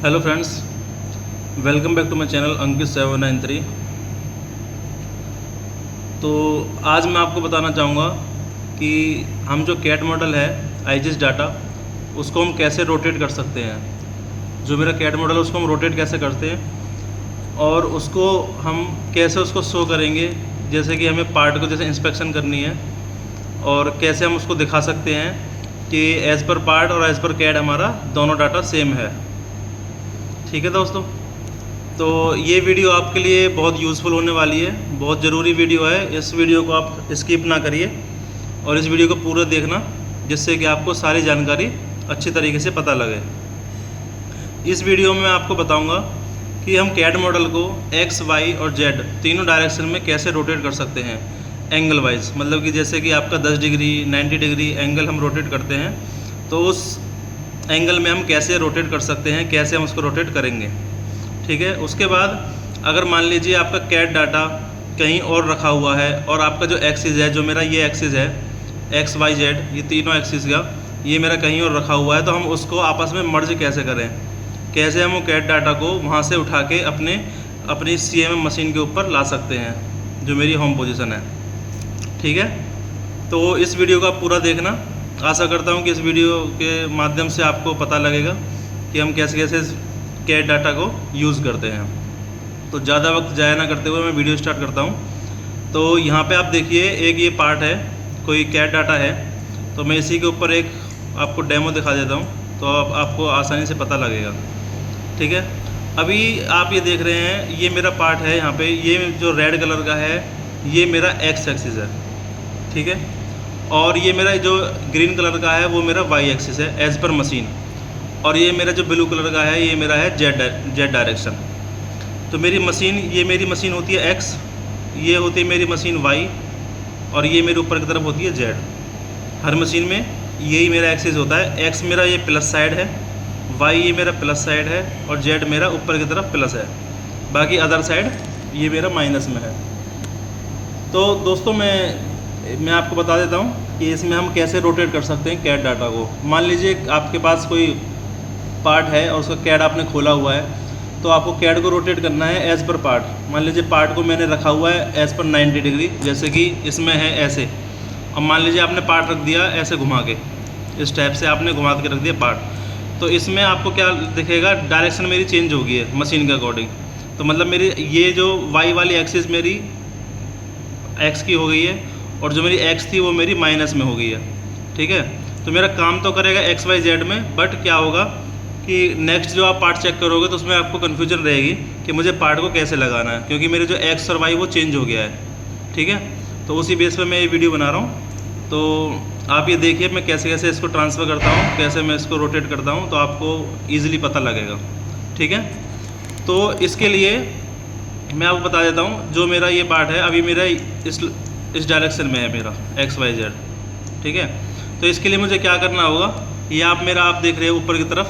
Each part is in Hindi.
Hello friends, welcome back to my channel Ankit 793। तो आज मैं आपको बताना चाहूँगा कि हम जो कैट मॉडल है आईजिस डाटा, उसको हम कैसे रोटेट कर सकते हैं। जो मेरा कैट मॉडल है उसको हम रोटेट कैसे करते हैं और उसको हम कैसे उसको शो करेंगे, जैसे कि हमें पार्ट को जैसे इंस्पेक्शन करनी है और कैसे हम उसको दिखा सकते हैं कि एज़ पर पार्ट और एज़ पर कैट हमारा दोनों डाटा सेम है। ठीक है दोस्तों, तो ये वीडियो आपके लिए बहुत यूज़फुल होने वाली है, बहुत ज़रूरी वीडियो है। इस वीडियो को आप स्किप ना करिए और इस वीडियो को पूरा देखना, जिससे कि आपको सारी जानकारी अच्छी तरीके से पता लगे। इस वीडियो में मैं आपको बताऊंगा कि हम कैड मॉडल को एक्स, वाई और जेड तीनों डायरेक्शन में कैसे रोटेट कर सकते हैं एंगल वाइज। मतलब कि जैसे कि आपका 10 डिग्री 90 डिग्री एंगल हम रोटेट करते हैं, तो उस एंगल में हम कैसे रोटेट कर सकते हैं, कैसे हम उसको रोटेट करेंगे। ठीक है, उसके बाद अगर मान लीजिए आपका कैट डाटा कहीं और रखा हुआ है और आपका जो एक्सिस है, जो मेरा ये एक्सिस है एक्स वाई जेड, ये तीनों एक्सिस का ये मेरा कहीं और रखा हुआ है, तो हम उसको आपस में मर्ज कैसे करें, कैसे हम वो कैट डाटा को वहाँ से उठा के अपनी CMM मशीन के ऊपर ला सकते हैं, जो मेरी होम पोजीशन है। ठीक है, तो इस वीडियो को आप पूरा देखना। आशा करता हूँ कि इस वीडियो के माध्यम से आपको पता लगेगा कि हम कैसे कैसे कैट डाटा को यूज़ करते हैं। तो ज़्यादा वक्त ज़ाया ना करते हुए मैं वीडियो स्टार्ट करता हूँ। तो यहाँ पे आप देखिए, एक ये पार्ट है, कोई कैट डाटा है, तो मैं इसी के ऊपर एक आपको डेमो दिखा देता हूँ, तो आपको आसानी से पता लगेगा। ठीक है, अभी आप ये देख रहे हैं, ये मेरा पार्ट है। यहाँ पे ये जो रेड कलर का है ये मेरा एक्स एक्सिस है। ठीक है, और ये मेरा जो ग्रीन कलर का है वो मेरा वाई एक्सिस है एज़ पर मशीन, और ये मेरा जो ब्लू कलर का है ये मेरा है जेड डायरेक्शन। तो मेरी मशीन, ये मेरी मशीन होती है एक्स, ये होती है मेरी मशीन वाई, और ये मेरे ऊपर की तरफ होती है जेड। हर मशीन में यही मेरा एक्सिस होता है। एक्स मेरा ये प्लस साइड है, वाई ये मेरा प्लस साइड है, और जेड मेरा ऊपर की तरफ प्लस है, बाकी अदर साइड ये मेरा माइनस में है। तो दोस्तों मैं आपको बता देता हूँ कि इसमें हम कैसे रोटेट कर सकते हैं कैट डाटा को। मान लीजिए आपके पास कोई पार्ट है और उसका कैट आपने खोला हुआ है, तो आपको कैट को रोटेट करना है एज़ पर पार्ट। मान लीजिए पार्ट को मैंने रखा हुआ है एज़ पर 90 डिग्री, जैसे कि इसमें है ऐसे। अब मान लीजिए आपने पार्ट रख दिया ऐसे घुमा के, इस टाइप से आपने घुमा के रख दिया पार्ट, तो इसमें आपको क्या दिखेगा, डायरेक्शन मेरी चेंज हो गई है मशीन के अकॉर्डिंग। तो मतलब मेरी ये जो वाई वाली एक्सिस मेरी एक्स की हो गई है, और जो मेरी एक्स थी वो मेरी माइनस में हो गई है। ठीक है, तो मेरा काम तो करेगा एक्स वाई जेड में, बट क्या होगा कि नेक्स्ट जो आप पार्ट चेक करोगे तो उसमें आपको कन्फ्यूजन रहेगी कि मुझे पार्ट को कैसे लगाना है, क्योंकि मेरे जो एक्स और वाई वो चेंज हो गया है। ठीक है, तो उसी बेस पर मैं ये वीडियो बना रहा हूँ। तो आप ये देखिए मैं कैसे कैसे इसको ट्रांसफ़र करता हूँ, कैसे मैं इसको रोटेट करता हूँ, तो आपको ईज़िली पता लगेगा। ठीक है, तो इसके लिए मैं आपको बता देता हूँ, जो मेरा ये पार्ट है अभी मेरा इस डायरेक्शन में है, मेरा एक्स वाई जेड। ठीक है, तो इसके लिए मुझे क्या करना होगा, ये आप देख रहे हो ऊपर की तरफ,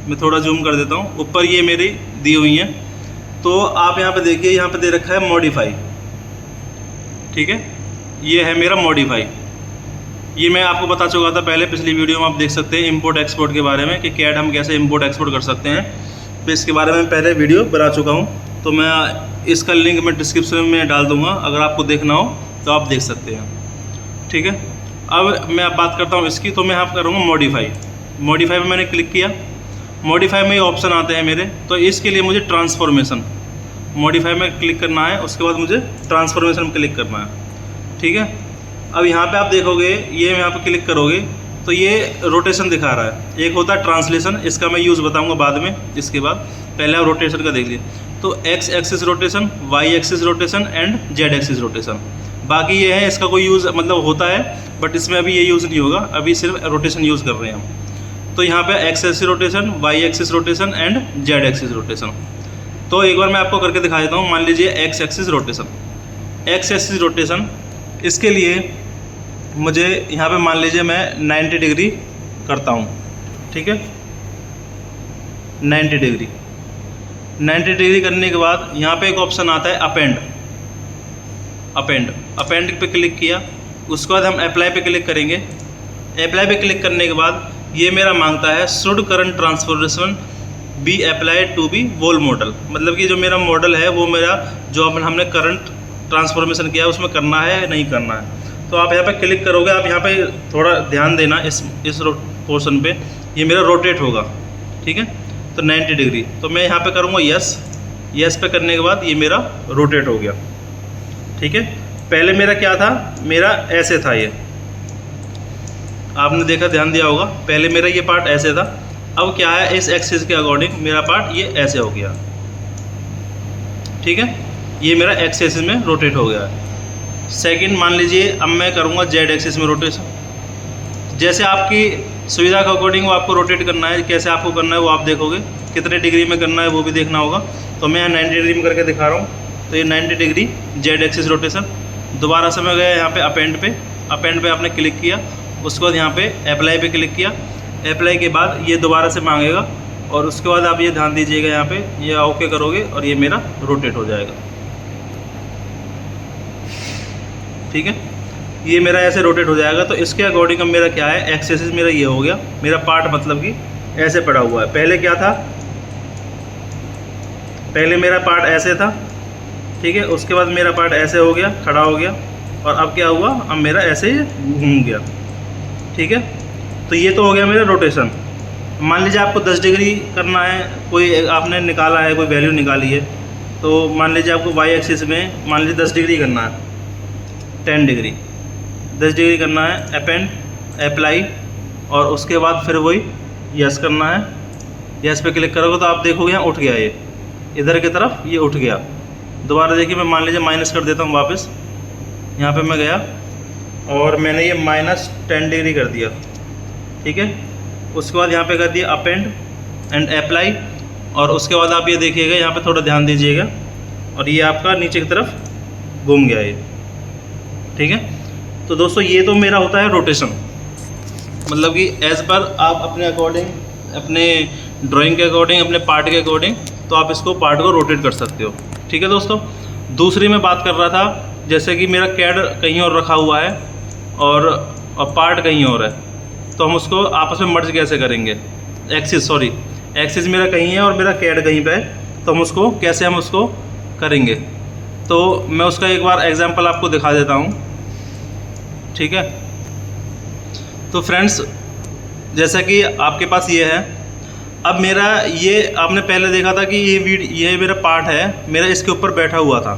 मैं थोड़ा जूम कर देता हूँ, ऊपर ये मेरी दी हुई हैं। तो आप यहाँ पे देखिए, यहाँ पे दे रखा है मॉडिफाई। ठीक है, ये है मेरा मॉडिफाई। ये मैं आपको बता चुका था पहले, पिछली वीडियो में आप देख सकते हैं इंपोर्ट एक्सपोर्ट के बारे में, कि कैट हम कैसे इंपोर्ट एक्सपोर्ट कर सकते हैं। तो इसके बारे में पहले वीडियो बना चुका हूँ, तो मैं इसका लिंक मैं डिस्क्रिप्शन में डाल दूँगा, अगर आपको देखना हो तो आप देख सकते हैं। ठीक है, अब मैं बात करता हूँ इसकी, तो मैं यहाँ करूँगा मॉडिफाई। मॉडिफाई में मैंने क्लिक किया, मॉडिफाई में ये ऑप्शन आते हैं मेरे, तो इसके लिए मुझे ट्रांसफॉर्मेशन, मॉडिफाई में क्लिक करना है, उसके बाद मुझे ट्रांसफॉर्मेशन में क्लिक करना है। ठीक है, अब यहाँ पे आप देखोगे, ये यहाँ पे क्लिक करोगे तो ये रोटेशन दिखा रहा है। एक होता है ट्रांसलेशन, इसका मैं यूज़ बताऊँगा बाद में, इसके बाद पहले आप रोटेशन का देख लीजिए। तो X axis rotation, Y axis rotation and Z axis rotation, बाकी ये है, इसका कोई यूज़ मतलब होता है, बट इसमें अभी ये यूज़ नहीं होगा, अभी सिर्फ रोटेशन यूज़ कर रहे हैं हम। तो यहाँ पे X axis rotation, Y axis rotation and Z axis rotation. तो एक बार मैं आपको करके दिखा देता हूँ। मान लीजिए x axis rotation, x axis rotation, इसके लिए मुझे यहाँ पे मान लीजिए मैं 90 डिग्री करता हूँ। ठीक है, 90 डिग्री करने के बाद यहाँ पे एक ऑप्शन आता है अपेंड पे क्लिक किया, उसके बाद हम अप्लाई पे क्लिक करेंगे। अप्लाई पे क्लिक करने के बाद ये मेरा मांगता है should current transformation be applied to be whole model, मतलब कि जो मेरा मॉडल है वो मेरा जो हमने करंट ट्रांसफॉर्मेशन किया है उसमें करना है नहीं करना है। तो आप यहाँ पे क्लिक करोगे, आप यहाँ पे थोड़ा ध्यान देना इस पोर्शन पे, ये मेरा रोटेट होगा, ठीक है, तो 90 डिग्री। तो मैं यहाँ पे करूँगा यस, यस पे करने के बाद ये मेरा रोटेट हो गया, ठीक है। पहले मेरा क्या था, मेरा ऐसे था, ये आपने देखा, ध्यान दिया होगा, पहले मेरा ये पार्ट ऐसे था, अब क्या है इस एक्सिस के अकॉर्डिंग मेरा पार्ट ये ऐसे हो गया, ठीक है, ये मेरा एक्स एक्सिस में रोटेट हो गया है। सेकंड मान लीजिए अब मैं करूँगा जेड एक्सिस में रोटेशन, जैसे आपकी सुविधा के अकॉर्डिंग वो आपको रोटेट करना है, कैसे आपको करना है वो आप देखोगे, कितने डिग्री में करना है वो भी देखना होगा। तो मैं यहाँ 90 डिग्री में करके दिखा रहा हूँ, तो ये 90 डिग्री जेड एक्सिस रोटेशन। दोबारा से मैं गया यहाँ पे अपेंड पे, अपेंड पे आपने क्लिक किया, उसके बाद यहाँ पे अप्लाई पे क्लिक किया, अप्लाई के बाद ये दोबारा से मांगेगा और उसके बाद आप ये ध्यान दीजिएगा यहाँ पे ये ओके करोगे और ये मेरा रोटेट हो जाएगा, ठीक है, ये मेरा ऐसे रोटेट हो जाएगा। तो इसके अकॉर्डिंग अब मेरा क्या है, एक्सेस मेरा ये हो गया, मेरा पार्ट मतलब कि ऐसे पड़ा हुआ है। पहले क्या था, पहले मेरा पार्ट ऐसे था, ठीक है, उसके बाद मेरा पार्ट ऐसे हो गया, खड़ा हो गया, और अब क्या हुआ, अब मेरा ऐसे ही घूम गया, ठीक है। तो ये तो हो गया मेरा रोटेशन। मान लीजिए आपको 10 डिग्री करना है, कोई आपने निकाला है, कोई वैल्यू निकाली है, तो मान लीजिए आपको वाई एक्सिस में मान लीजिए 10 डिग्री करना है, 10 डिग्री 10 डिग्री करना है, अपेंड अप्लाई, और उसके बाद फिर वही यस करना है। यस पे क्लिक करोगे तो आप देखोगे यहाँ उठ गया, ये इधर की तरफ ये उठ गया। दोबारा देखिए, मैं मान लीजिए माइनस कर देता हूँ वापस, यहाँ पे मैं गया और मैंने ये -10 डिग्री कर दिया, ठीक है। उसके बाद यहाँ पे कर दिया अपेंड एंड अप्लाई, और उसके बाद आप ये देखिएगा, यहाँ पे थोड़ा ध्यान दीजिएगा, और ये आपका नीचे की तरफ घूम गया ये, ठीक है। तो दोस्तों ये तो मेरा होता है रोटेशन, मतलब कि एज पर आप अपने अकॉर्डिंग, अपने ड्राइंग के अकॉर्डिंग, अपने पार्ट के अकॉर्डिंग, तो आप इसको पार्ट को रोटेट कर सकते हो, ठीक है दोस्तों। दूसरी मैं बात कर रहा था, जैसे कि मेरा कैड कहीं और रखा हुआ है और पार्ट कहीं और है, तो हम उसको आपस में मर्ज कैसे करेंगे, एक्सिस मेरा कहीं है और मेरा कैड कहीं पे है, तो हम उसको कैसे हम उसको करेंगे, तो मैं उसका एक बार एग्जांपल आपको दिखा देता हूँ, ठीक है। तो फ्रेंड्स, जैसा कि आपके पास ये है, अब मेरा ये आपने पहले देखा था कि ये मेरा पार्ट है, मेरा इसके ऊपर बैठा हुआ था,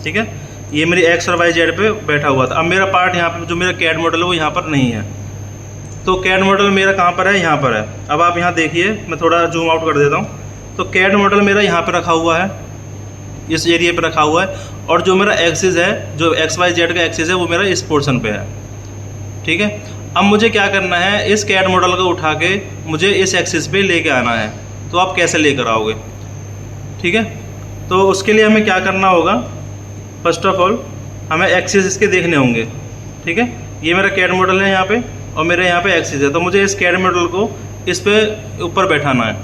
ठीक है, ये मेरी एक्स और वाई जेड पे बैठा हुआ था। अब मेरा पार्ट यहाँ पे जो मेरा कैड मॉडल है वो यहाँ पर नहीं है, तो कैड मॉडल मेरा कहाँ पर है, यहाँ पर है। अब आप यहाँ देखिए, मैं थोड़ा जूम आउट कर देता हूँ, तो कैड मॉडल मेरा यहाँ पर रखा हुआ है, इस एरिया पे रखा हुआ है, और जो मेरा एक्सिस है, जो एक्स वाई जेड का एक्सिस है, वो मेरा इस पोर्शन पे है, ठीक है। अब मुझे क्या करना है, इस कैड मॉडल को उठा के मुझे इस एक्सिस पे लेके आना है, तो आप कैसे लेकर आओगे, ठीक है। तो उसके लिए हमें क्या करना होगा, फर्स्ट ऑफ ऑल हमें एक्सिस इसके देखने होंगे, ठीक है। ये मेरा कैड मॉडल है यहाँ पे, और मेरे यहाँ पे एक्सिस है, तो मुझे इस कैड मॉडल को इस पे ऊपर बैठाना है,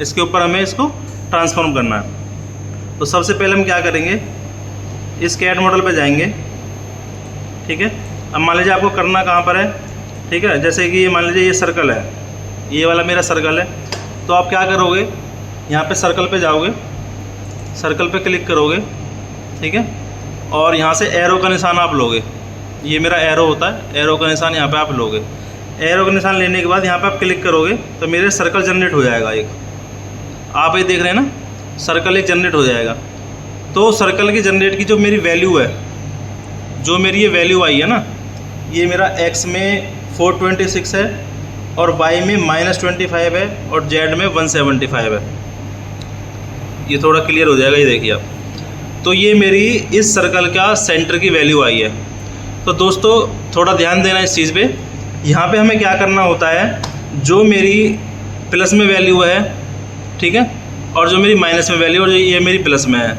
इसके ऊपर हमें इसको ट्रांसफॉर्म करना है। तो सबसे पहले हम क्या करेंगे, इस कैड मॉडल पे जाएंगे, ठीक है। अब मान लीजिए आपको करना कहाँ पर है, ठीक है, जैसे कि ये मान लीजिए ये सर्कल है, ये वाला मेरा सर्कल है, तो आप क्या करोगे, यहाँ पे सर्कल पे जाओगे, सर्कल पे क्लिक करोगे, ठीक है, और यहाँ से एरो का निशान आप लोगे, ये मेरा एरो होता है, एरो का निशान यहाँ पे आप लोगे। एरो का निशान लेने के बाद यहाँ पे आप क्लिक करोगे तो मेरे सर्कल जनरेट हो जाएगा एक, आप ये देख रहे हैं ना, सर्कल एक जनरेट हो जाएगा। तो सर्कल की जनरेट की जो मेरी वैल्यू है, जो मेरी ये वैल्यू आई है ना, ये मेरा एक्स में 426 है और वाई में -25 है और जेड में 175 है। ये थोड़ा क्लियर हो जाएगा, ये देखिए आप। तो ये मेरी इस सर्कल का सेंटर की वैल्यू आई है। तो दोस्तों थोड़ा ध्यान देना इस चीज़ पे, यहाँ पे हमें क्या करना होता है, जो मेरी प्लस में वैल्यू है, ठीक है, और जो मेरी माइनस में वैल्यू और ये मेरी प्लस में है,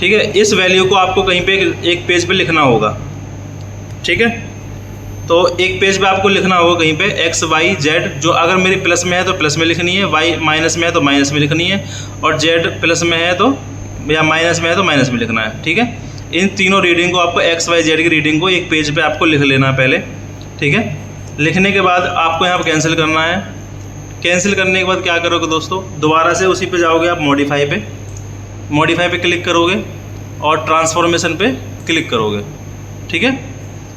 ठीक है, इस वैल्यू को आपको कहीं पे एक पेज पे लिखना होगा, ठीक है। तो एक पेज पे आपको लिखना होगा कहीं पे एक्स वाई जेड, जो अगर मेरी प्लस में है तो प्लस में लिखनी है, वाई माइनस में है तो माइनस में लिखनी है, और जेड प्लस में है तो या माइनस में है तो माइनस में लिखना है, ठीक है। इन तीनों रीडिंग को आपको एक्स वाई जेड की रीडिंग को एक पेज पे आपको लिख लेना है पहले, ठीक है। लिखने के बाद आपको यहाँ पर कैंसिल करना है, कैंसिल करने के बाद क्या करोगे दोस्तों, दोबारा से उसी पे जाओगे आप मॉडिफाई पे क्लिक करोगे और ट्रांसफॉर्मेशन पे क्लिक करोगे। ठीक है,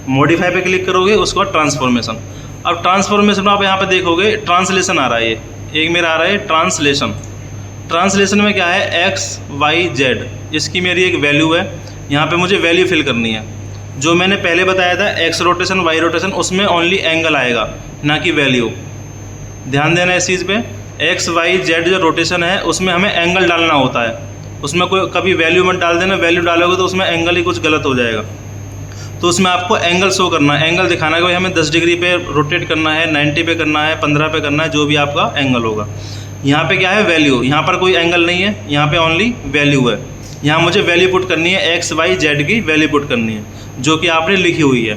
मॉडिफाई पे क्लिक करोगे, उसके बाद ट्रांसफॉर्मेशन। अब ट्रांसफॉर्मेशन में आप यहाँ पे देखोगे ट्रांसलेशन आ रहा है, ये एक मेरा आ रहा है ट्रांसलेशन में क्या है, एक्स वाई जेड, इसकी मेरी एक वैल्यू है, यहाँ पे मुझे वैल्यू फिल करनी है। जो मैंने पहले बताया था एक्स रोटेशन वाई रोटेशन, उसमें ओनली एंगल आएगा ना कि वैल्यू। ध्यान देना इस चीज़ पे, एक्स वाई जेड जो रोटेशन है उसमें हमें एंगल डालना होता है, उसमें कोई कभी वैल्यू मत डाल देना, वैल्यू डालोगे तो उसमें एंगल ही कुछ गलत हो जाएगा। तो उसमें आपको एंगल शो करना है, एंगल दिखाना है कि भाई हमें 10 डिग्री पे रोटेट करना है, 90 पे करना है, 15 पे करना है, जो भी आपका एंगल होगा। यहाँ पे क्या है, वैल्यू, यहाँ पर कोई एंगल नहीं है, यहाँ पे ओनली वैल्यू है। यहाँ मुझे वैल्यू पुट करनी है, एक्स वाई जेड की वैल्यू पुट करनी है, जो कि आपने लिखी हुई है।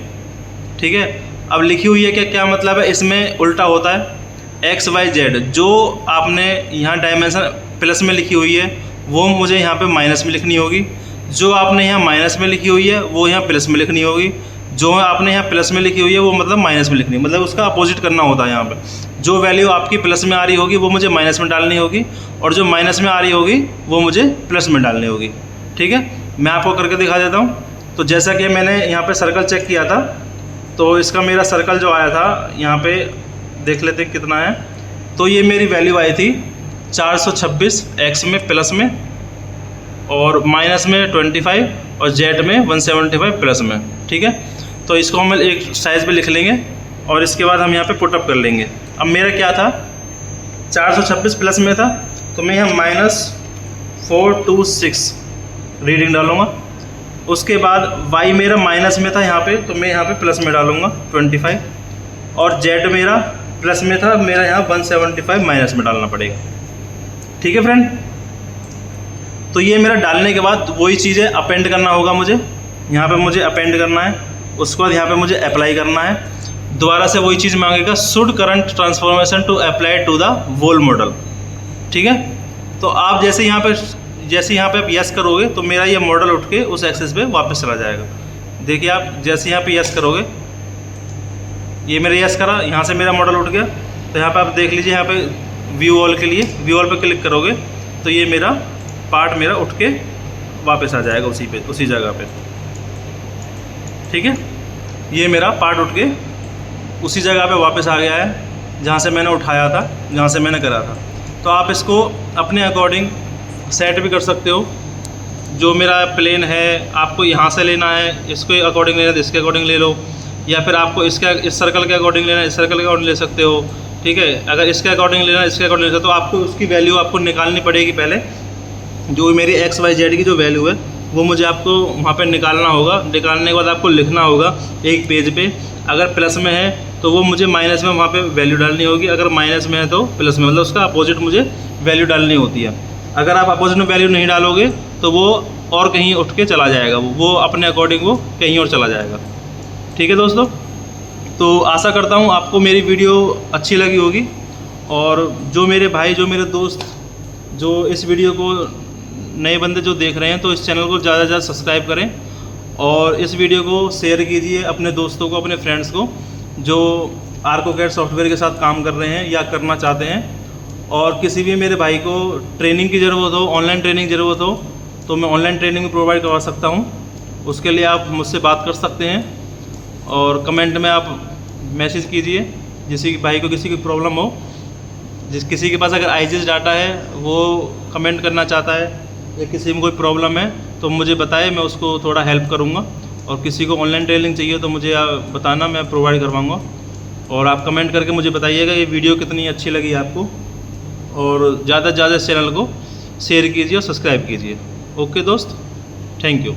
ठीक है, अब लिखी हुई है क्या मतलब है, इसमें उल्टा होता है, एक्स वाई जेड जो आपने यहाँ डायमेंशन प्लस में लिखी हुई है वो मुझे यहाँ पे माइनस में लिखनी होगी, जो आपने यहाँ माइनस में लिखी हुई है वो यहाँ प्लस में लिखनी होगी, जो आपने यहाँ प्लस में लिखी हुई है वो मतलब माइनस में लिखनी है, मतलब उसका अपोजिट करना होता है। यहाँ पे जो वैल्यू आपकी प्लस में आ रही होगी वो मुझे माइनस में डालनी होगी, और जो माइनस में आ रही होगी वो मुझे प्लस में डालनी होगी। ठीक है, मैं आपको करके दिखा देता हूँ। तो जैसा कि मैंने यहाँ पे सर्कल चेक किया था, तो इसका मेरा सर्कल जो आया था यहाँ पे देख लेते हैं कितना है। तो ये मेरी वैल्यू आई थी 426 एक्स में प्लस में, और माइनस में 25, और जेड में 175 प्लस में। ठीक है, तो इसको हम एक साइज़ पे लिख लेंगे और इसके बाद हम यहाँ पे पुटअप कर लेंगे। अब मेरा क्या था, 426 प्लस में था, तो मैं यहाँ -426 रीडिंग डालूँगा। उसके बाद y मेरा माइनस में था यहाँ पे, तो मैं यहाँ पे प्लस में डालूँगा 25, और z मेरा प्लस में था, मेरा यहाँ 175 माइनस में डालना पड़ेगा। ठीक है फ्रेंड, तो ये मेरा डालने के बाद वही चीज़ें अपेंड करना होगा मुझे, यहाँ पे मुझे अपेंड करना है, उसके बाद यहाँ पे मुझे अप्लाई करना है। दोबारा से वही चीज़ मांगेगा, should current transformation to apply to the whole model. ठीक है, तो आप जैसे यहाँ पे आप यस करोगे तो मेरा ये मॉडल उठ के उस एक्सेस पे वापस चला जाएगा। देखिए आप जैसे यहाँ पे यस करोगे, ये मेरा यस करा, यहाँ से मेरा मॉडल उठ गया। तो यहाँ पे आप देख लीजिए, यहाँ पे व्यू ऑल के लिए व्यू ऑल पे क्लिक करोगे तो ये मेरा पार्ट मेरा उठ के वापस आ जाएगा उसी जगह पे। ठीक है, ये मेरा पार्ट उठ के उसी जगह पे वापस आ गया है जहाँ से मैंने उठाया था, जहाँ से मैंने करा था। तो आप इसको अपने अकॉर्डिंग सेट भी कर सकते हो। जो मेरा प्लेन है आपको यहाँ से लेना है, इसके अकॉर्डिंग लेना है तो इसके अकॉर्डिंग ले लो, या फिर आपको इस सर्कल के अकॉर्डिंग लेना है, इस सर्कल के अकॉर्डिंग ले सकते हो। ठीक है, अगर इसके अकॉर्डिंग लेना है, इसके अकॉर्डिंग लेना है, तो आपको उसकी वैल्यू आपको निकालनी पड़ेगी। पहले जो मेरी एक्स वाई जेड की जो वैल्यू है वो मुझे आपको वहाँ पे निकालना होगा। निकालने के बाद आपको लिखना होगा एक पेज पे, अगर प्लस में है तो वो मुझे माइनस में वहाँ पे वैल्यू डालनी होगी, अगर माइनस में है तो प्लस में, मतलब उसका अपोजिट मुझे वैल्यू डालनी होती है। अगर आप अपोजिट में वैल्यू नहीं डालोगे तो वो और कहीं उठ के चला जाएगा, वो अपने अकॉर्डिंग वो कहीं और चला जाएगा। ठीक है दोस्तों, तो आशा करता हूँ आपको मेरी वीडियो अच्छी लगी होगी, और जो मेरे भाई, जो मेरे दोस्त, जो इस वीडियो को नए बंदे जो देख रहे हैं, तो इस चैनल को ज़्यादा से ज़्यादा सब्सक्राइब करें, और इस वीडियो को शेयर कीजिए अपने दोस्तों को, अपने फ्रेंड्स को, जो ArcoCAD सॉफ्टवेयर के साथ काम कर रहे हैं या करना चाहते हैं। और किसी भी मेरे भाई को ट्रेनिंग की ज़रूरत हो, ऑनलाइन ट्रेनिंग की ज़रूरत हो, तो मैं ऑनलाइन ट्रेनिंग प्रोवाइड करवा सकता हूँ। उसके लिए आप मुझसे बात कर सकते हैं, और कमेंट में आप मैसेज कीजिए। किसी भाई को किसी की प्रॉब्लम हो, किसी के पास अगर IGS डाटा है वो कमेंट करना चाहता है, या किसी में कोई प्रॉब्लम है तो मुझे बताए, मैं उसको थोड़ा हेल्प करूँगा। और किसी को ऑनलाइन ट्रेनिंग चाहिए तो मुझे बताना, मैं प्रोवाइड करवाऊँगा। और आप कमेंट करके मुझे बताइएगा ये वीडियो कितनी अच्छी लगी आपको, और ज़्यादा से ज़्यादा इस चैनल को शेयर कीजिए और सब्सक्राइब कीजिए। ओके दोस्त, थैंक यू।